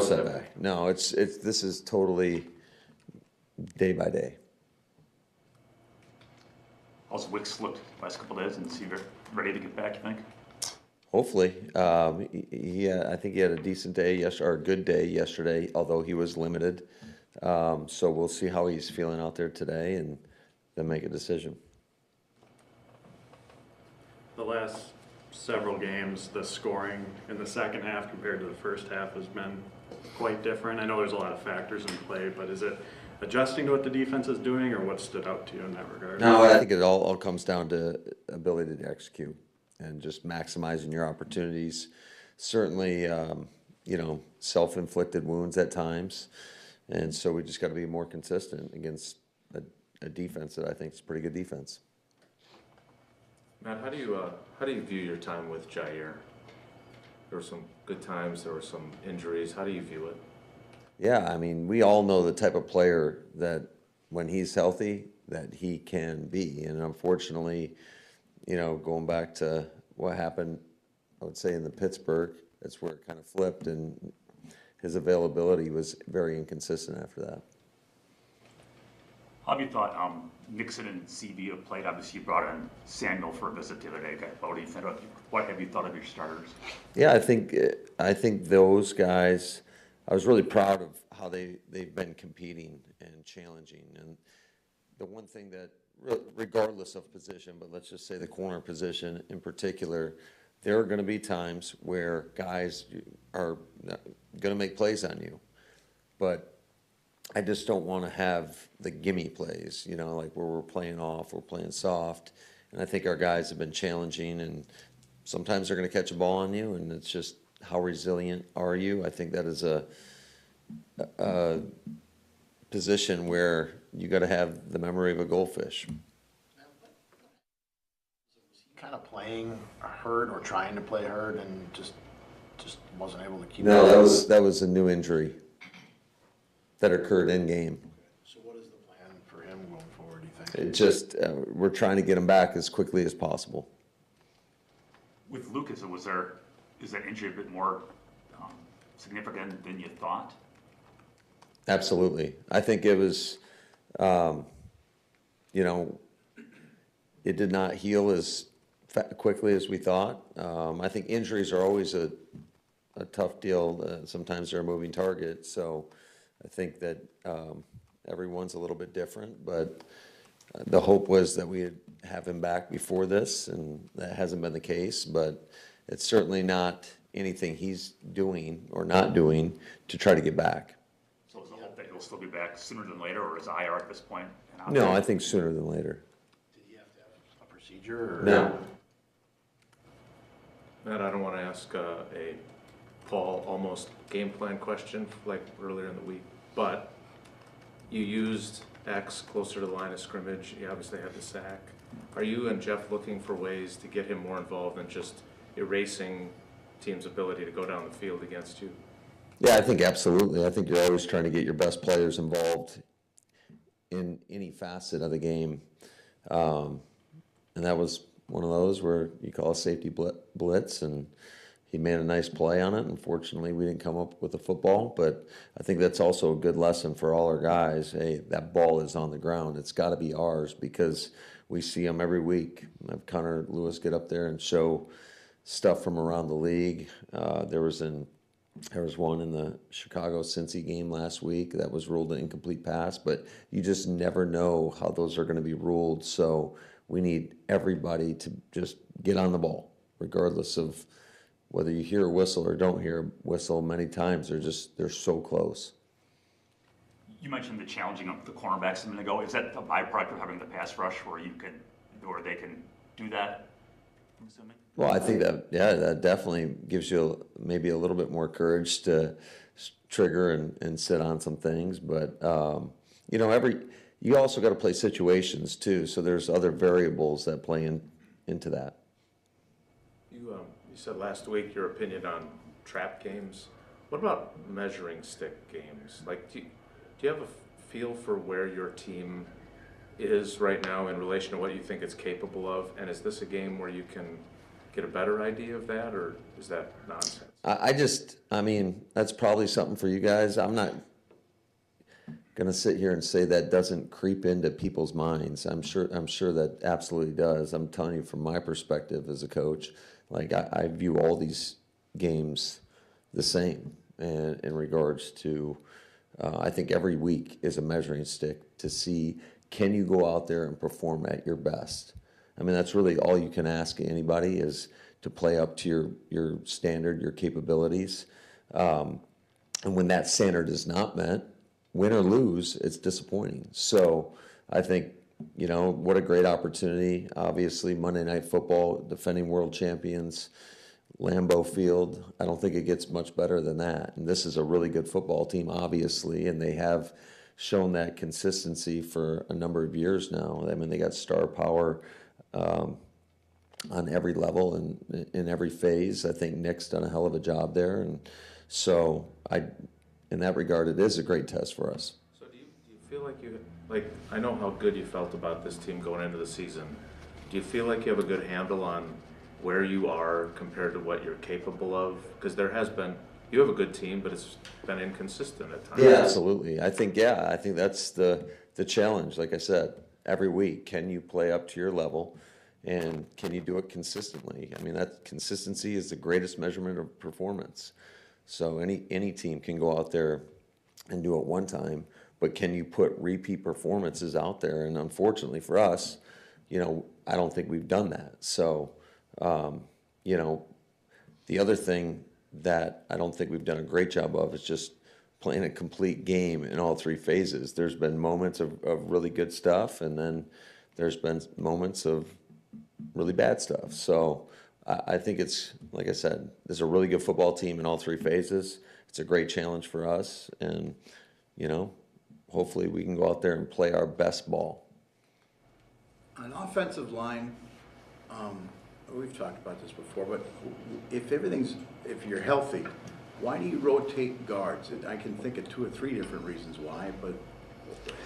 setback. No, this is totally day by day. How's Wicks looked last couple of days, and is he ready to get back, you think? Hopefully. I think he had a decent day or a good day yesterday, although he was limited. So we'll see how he's feeling out there today and then make a decision. The last several games, the scoring in the second half compared to the first half has been quite different. I know there's a lot of factors in play, but is it adjusting to what the defense is doing, or what stood out to you in that regard? No, I think it all comes down to ability to execute and just maximizing your opportunities. Certainly, self-inflicted wounds at times. And so we just got to be more consistent against a defense that I think is a pretty good defense. Matt, how do you view your time with Jair? There were some good times, there were some injuries. How do you view it? Yeah, I mean, we all know the type of player that when he's healthy, that he can be. And unfortunately, going back to what happened, I would say in the Pittsburgh, that's where it kind of flipped, and his availability was very inconsistent after that. How have you thought Nixon and CB have played? Obviously, you brought in Samuel for a visit the other day. What have you thought of your starters? Yeah, I think those guys, I was really proud of how they've been competing and challenging. And the one thing that, regardless of position, but let's just say the corner position in particular, there are going to be times where guys are going to make plays on you. But I just don't want to have the gimme plays, like where we're playing off, we're playing soft. And I think our guys have been challenging, and sometimes they're going to catch a ball on you, and it's just how resilient are you? I think that is a position where you got to have the memory of a goldfish. Was he kind of playing hurt or trying to play hurt and just wasn't able to keep No, it? that was a new injury that occurred in game. So what is the plan for him going forward, do you think? It just we're trying to get him back as quickly as possible. With Lucas, is that injury a bit more significant than you thought? Absolutely. I think it was, it did not heal as quickly as we thought. I think injuries are always a tough deal. Sometimes they're a moving target. So I think that everyone's a little bit different. But the hope was that we'd have him back before this, and that hasn't been the case. But it's certainly not anything he's doing or not doing to try to get back. So is the hope that he'll still be back sooner than later, or is IR at this point? No, I think sooner than later. Did he have to have a procedure? Or? No. Matt, I don't want to ask a Paul almost game plan question like earlier in the week, but you used X closer to the line of scrimmage. You obviously had the sack. Are you and Jeff looking for ways to get him more involved than just erasing team's ability to go down the field against you? Yeah, I think absolutely. I think you're always trying to get your best players involved in any facet of the game. And that was one of those where you call a safety blitz, and he made a nice play on it. Unfortunately, we didn't come up with the football, but I think that's also a good lesson for all our guys. Hey, that ball is on the ground. It's got to be ours, because we see them every week. I have Connor Lewis get up there and show stuff from around the league. There was one in the Chicago-Cincy game last week that was ruled an incomplete pass, but you just never know how those are going to be ruled. So we need everybody to just get on the ball, regardless of whether you hear a whistle or don't hear a whistle. Many times they're so close. You mentioned the challenging of the cornerbacks a minute ago. Is that a byproduct of having the pass rush where they can do that, I'm assuming? Well, I think that definitely gives you maybe a little bit more courage to trigger and sit on some things. But, you also got to play situations too. So there's other variables that play into that. You said last week your opinion on trap games. What about measuring stick games? Like, do you have a feel for where your team is right now in relation to what you think it's capable of? And is this a game where you can get a better idea of that, or is that nonsense? I mean, that's probably something for you guys. I'm not gonna sit here and say that doesn't creep into people's minds. I'm sure that absolutely does. I'm telling you from my perspective as a coach, like I view all these games the same, and in regards to, I think every week is a measuring stick to see, can you go out there and perform at your best? I mean, that's really all you can ask anybody, is to play up to your standard, your capabilities. And when that standard is not met, win or lose, it's disappointing. So I think, what a great opportunity. Obviously, Monday Night Football, defending world champions, Lambeau Field. I don't think it gets much better than that. And this is a really good football team, obviously, and they have shown that consistency for a number of years now. I mean, they got star power on every level and in every phase. I think Nick's done a hell of a job there, and so in that regard, it is a great test for us. So do you feel like I know how good you felt about this team going into the season. Do you feel like you have a good handle on where you are compared to what you're capable of? Because you have a good team, but it's been inconsistent at times. Yeah, absolutely. I think that's the challenge. Like I said, every week, can you play up to your level, and can you do it consistently? I mean, that consistency is the greatest measurement of performance. So any team can go out there and do it one time, but can you put repeat performances out there? And unfortunately for us, I don't think we've done that. So, the other thing that I don't think we've done a great job of is just playing a complete game in all three phases. There's been moments of really good stuff, and then there's been moments of really bad stuff. So I think it's, like I said, there's a really good football team in all three phases. It's a great challenge for us, and, hopefully we can go out there and play our best ball. On an offensive line, we've talked about this before, but if you're healthy, why do you rotate guards? I can think of 2 or 3 different reasons why,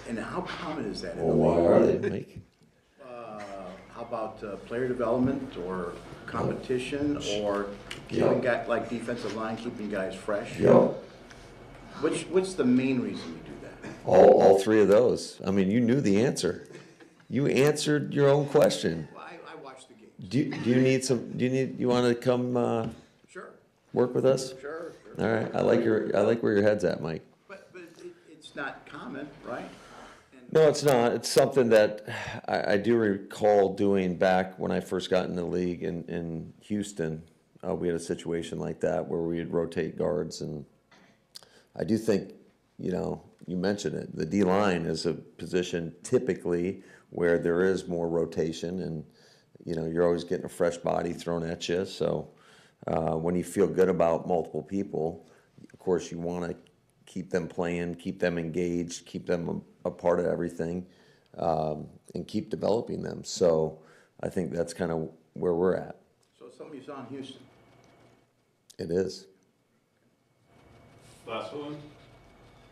and how common is that in the league? Why are they, Mike? How about player development or competition, or keeping guys like defensive line, keeping guys fresh? Yeah. What's the main reason you do that? All three of those. I mean, you knew the answer. You answered your own question. Well, I watch the games. Do you want to come Sure. work with us? Sure. All right. I like where your head's at, Mike. But it's not common, right? No, it's not. It's something that I do recall doing back when I first got in the league in Houston. We had a situation like that where we would rotate guards, and I do think, you mentioned it, the D-line is a position typically where there is more rotation, and, you're always getting a fresh body thrown at you. So when you feel good about multiple people, of course you want to keep them playing, keep them engaged, keep them a part of everything, and keep developing them. So I think that's kind of where we're at. So it's something you saw in Houston. It is. Last one.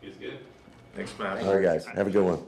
He's good. Thanks, Matt. All right, guys. Have a good one.